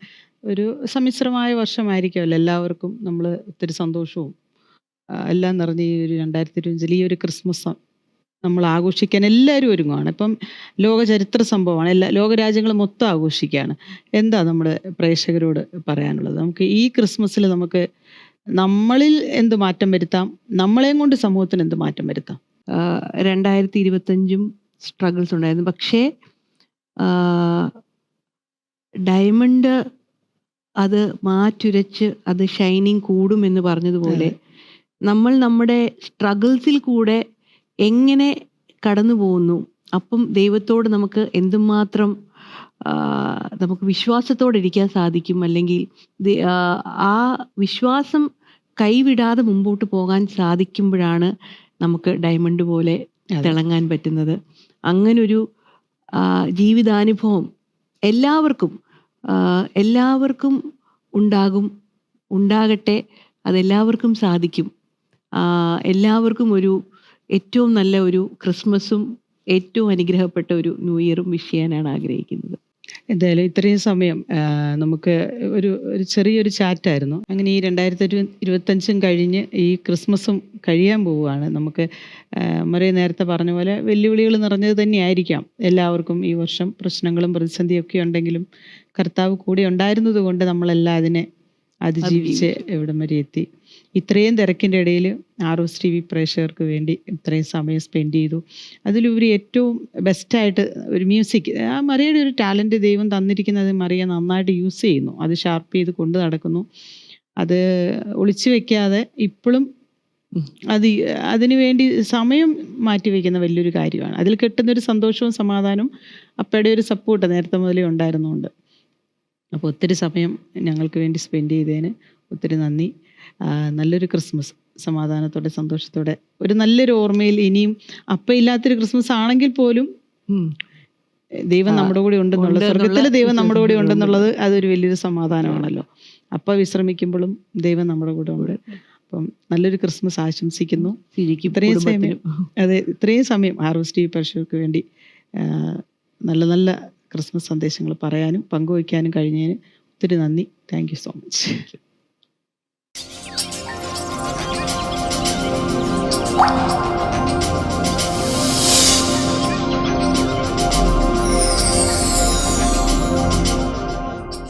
ഒരു സമ്മിശ്രമായ വർഷമായിരിക്കുമല്ലോ എല്ലാവർക്കും. നമ്മൾ ഒത്തിരി സന്തോഷവും എല്ലാം നിറഞ്ഞ ഈ ഒരു 2025 ഈ ഒരു ക്രിസ്മസ് നമ്മൾ ആഘോഷിക്കാൻ എല്ലാവരും ഒരുങ്ങുകയാണ്. ഇപ്പം ലോക ചരിത്ര സംഭവമാണ്. ലോകരാജ്യങ്ങൾ മൊത്തം ആഘോഷിക്കുകയാണ്. എന്താ നമ്മുടെ പ്രേക്ഷകരോട് പറയാനുള്ളത്? നമുക്ക് ഈ ക്രിസ്മസിൽ നമുക്ക് നമ്മളിൽ എന്ത് മാറ്റം വരുത്താം? നമ്മളെയും കൊണ്ട് സമൂഹത്തിന് എന്ത് മാറ്റം വരുത്താം? 2025 സ്ട്രഗിൾസ് ഉണ്ടായിരുന്നു. പക്ഷേ ഡയമണ്ട് അത് മാറ്റുരച്ച് അത് ഷൈനിങ് കൂടുമെന്ന് പറഞ്ഞതുപോലെ നമ്മൾ നമ്മുടെ സ്ട്രഗിൾസിൽ കൂടെ എങ്ങനെ കടന്നു പോകുന്നു, അപ്പം ദൈവത്തോട് നമുക്ക് എന്തുമാത്രം നമുക്ക് വിശ്വാസത്തോടെ ഇരിക്കാൻ സാധിക്കും, അല്ലെങ്കിൽ ആ വിശ്വാസം കൈവിടാതെ മുമ്പോട്ട് പോകാൻ സാധിക്കുമ്പോഴാണ് നമുക്ക് ഡയമണ്ട് പോലെ തിളങ്ങാൻ പറ്റുന്നത്. അങ്ങനൊരു ജീവിതാനുഭവം എല്ലാവർക്കും ഉണ്ടാകട്ടെ. അതെല്ലാവർക്കും സാധിക്കും. എല്ലാവർക്കും ഒരു ഏറ്റവും നല്ല ഒരു ക്രിസ്മസും ഏറ്റവും അനുഗ്രഹപ്പെട്ട ഒരു ന്യൂ ഇയറും വിഷ് ചെയ്യാനാണ് ആഗ്രഹിക്കുന്നത്. എന്തായാലും ഇത്രയും സമയം നമുക്ക് ഒരു ചെറിയൊരു ചാറ്റായിരുന്നു. അങ്ങനെ ഈ 2025 കഴിഞ്ഞ് ഈ ക്രിസ്മസും കഴിയാൻ പോവുകയാണ്. നമുക്ക് മറിയ നേരത്തെ പറഞ്ഞ പോലെ വെല്ലുവിളികൾ നിറഞ്ഞത് തന്നെയായിരിക്കാം എല്ലാവർക്കും ഈ വർഷം. പ്രശ്നങ്ങളും പ്രതിസന്ധിയൊക്കെ ഉണ്ടെങ്കിലും കർത്താവ് കൂടെ ഉണ്ടായിരുന്നത് കൊണ്ട് നമ്മളെല്ലാം അതിനെ അതിജീവിച്ച് എവിടം വരെ എത്തി. ഇത്രയും തിരക്കിൻ്റെ ഇടയിൽ ആർഒസ് ടി വി പ്രേക്ഷകർക്ക് വേണ്ടി ഇത്രയും സമയം സ്പെൻഡ് ചെയ്തു. അതിലുപരി ഏറ്റവും ബെസ്റ്റായിട്ട് ഒരു മ്യൂസിക്, ആ മറിയയുടെ ഒരു ടാലൻറ്റ് ദൈവം തന്നിരിക്കുന്നത് മറിയ നന്നായിട്ട് യൂസ് ചെയ്യുന്നു. അത് ഷാർപ്പ് ചെയ്ത് കൊണ്ട് നടക്കുന്നു. അത് ഒളിച്ചു വെക്കാതെ ഇപ്പോഴും അതിനു വേണ്ടി സമയം മാറ്റി വയ്ക്കുന്ന വലിയൊരു കാര്യമാണ്. അതിൽ കിട്ടുന്നൊരു സന്തോഷവും സമാധാനവും അപ്പയുടെ ഒരു സപ്പോർട്ട് നേരത്തെ മുതലേ ഉണ്ടായിരുന്നുകൊണ്ട്. അപ്പോൾ ഒത്തിരി സമയം ഞങ്ങൾക്ക് വേണ്ടി സ്പെൻഡ് ചെയ്തതിന് ഒത്തിരി നന്ദി. നല്ലൊരു ക്രിസ്മസ് സമാധാനത്തോടെ സന്തോഷത്തോടെ ഒരു നല്ലൊരു ഓർമ്മയിൽ ഇനിയും ഇല്ലാത്തൊരു ക്രിസ്മസ് ആണെങ്കിൽ പോലും ദൈവം നമ്മുടെ കൂടെ ഉണ്ടെന്നുള്ള, സ്വർഗത്തിലെ ദൈവം നമ്മുടെ കൂടെ ഉണ്ടെന്നുള്ളത് അതൊരു വലിയൊരു സമാധാനമാണല്ലോ. വിശ്രമിക്കുമ്പോഴും ദൈവം നമ്മുടെ കൂടെ ഉണ്ട്. അപ്പം നല്ലൊരു ക്രിസ്മസ് ആശംസിക്കുന്നു. ഇത്രയും സമയം ആർഒസ് ടി വി പ്രേക്ഷകർക്ക് വേണ്ടി നല്ല നല്ല ക്രിസ്മസ് സന്ദേശങ്ങൾ പറയാനും പങ്കുവയ്ക്കാനും കഴിഞ്ഞതിന് ഒത്തിരി നന്ദി. Thank you so much.